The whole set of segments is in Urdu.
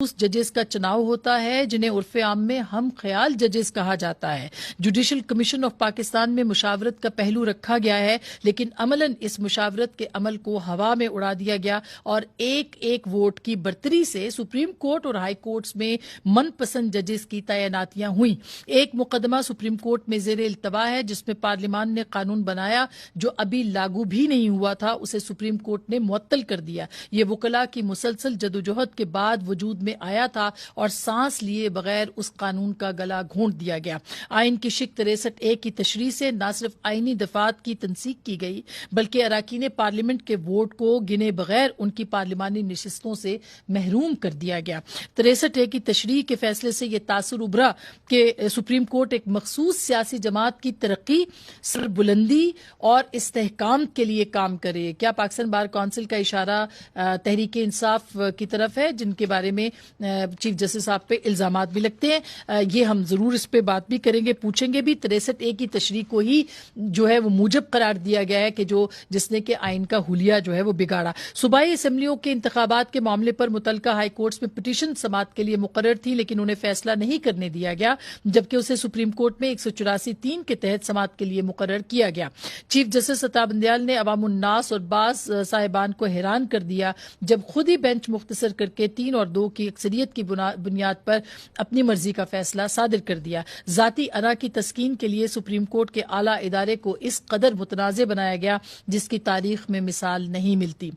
ججز کا چناؤ ہوتا ہے جنہیں عرف عام میں ہم خیال ججز کہا جاتا ہے۔ جوڈیشل کمیشن آف پاکستان میں مشاورت کا پہلو رکھا گیا ہے، لیکن عملاً اس مشاورت کے عمل کو ہوا میں اڑا دیا گیا اور ایک ایک ووٹ کی برتری سے سپریم کورٹ اور ہائی کورٹس میں من پسند ججز کی تعیناتیاں ہوئیں۔ ایک مقدمہ سپریم کورٹ میں زیر التوا ہے جس میں پارلیمان نے قانون بنایا جو ابھی لاگو بھی نہیں ہوا تھا، اسے سپریم کورٹ نے معطل کر دیا۔ یہ وکلاء کی مسلسل جدوجہد کے بعد وجود میں آیا تھا اور سانس لیے بغیر اس قانون کا گلا گھونٹ دیا گیا۔ آئین کی شق 63A کی تشریح سے نہ صرف آئینی دفعات کی تنسیق کی گئی بلکہ اراکین پارلیمنٹ کے ووٹ کو گنے بغیر ان کی پارلیمانی نشستوں سے محروم کر دیا گیا۔ 63A کی تشریح کے فیصلے سے یہ تاثر ابھرا کہ سپریم کورٹ ایک مخصوص سیاسی جماعت کی ترقی، سربلندی اور استحکام کے لیے کام کرے۔ کیا پاکستان بار کونسل کا اشارہ تحریک انصاف کی طرف ہے جن کے بارے میں چیف جسٹس صاحب پہ الزامات بھی لگتے ہیں؟ یہ ہم ضرور اس پہ بات بھی کریں گے، پوچھیں گے بھی۔ 63A کی تشریح کو ہی جو ہے وہ موجب قرار دیا گیا ہے کہ جس نے کہ آئین کا حلیہ جو ہے وہ بگاڑا۔ صوبائی اسمبلیوں کے انتخابات کے معاملے پر متعلقہ ہائی کورٹس میں پٹیشن سماعت کے لیے مقرر تھی لیکن انہیں فیصلہ نہیں کرنے دیا گیا، جبکہ اسے سپریم کورٹ میں 184(3) کے تحت سماعت کے لیے مقرر کیا گیا۔ چیف جسٹس عطا بندیال نے عوام الناس اور بعض صاحبان کو حیران کر دیا جب خود ہی بینچ مختصر کر کے 3 اور 2 کی اکثریت کی بنیاد پر اپنی مرضی کا فیصلہ صادر کر دیا۔ ذاتی انا کی تسکین کے لیے سپریم کورٹ کے اعلیٰ ادارے کو اس قدر متنازع بنایا گیا جس کی تاریخ میں مثال نہیں ملتی۔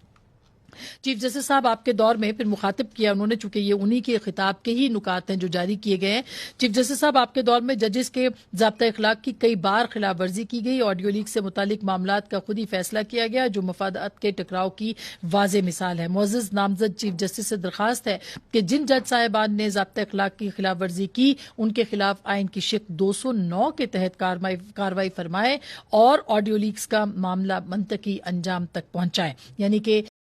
چیف جسٹس صاحب آپ کے دور میں پھر مخاطب کیا انہوں نے، چونکہ یہ انہی کے خطاب کے ہی نکات ہیں جو جاری کیے گئے ہیں۔ چیف جسٹس صاحب آپ کے دور میں ججز کے ضابطۂ اخلاق کی کئی بار خلاف ورزی کی گئی، آڈیو لیک سے متعلق معاملات کا خود ہی فیصلہ کیا گیا جو مفادات کے ٹکراؤ کی واضح مثال ہے۔ معزز نامزد چیف جسٹس سے درخواست ہے کہ جن جج صاحبان نے ضابطۂ اخلاق کی خلاف ورزی کی ان کے خلاف آئین کی شق 209 کے تحت کارروائی فرمائے اور آڈیو لیکس کا معاملہ منطقی انجام تک پہنچائے، یعنی کہ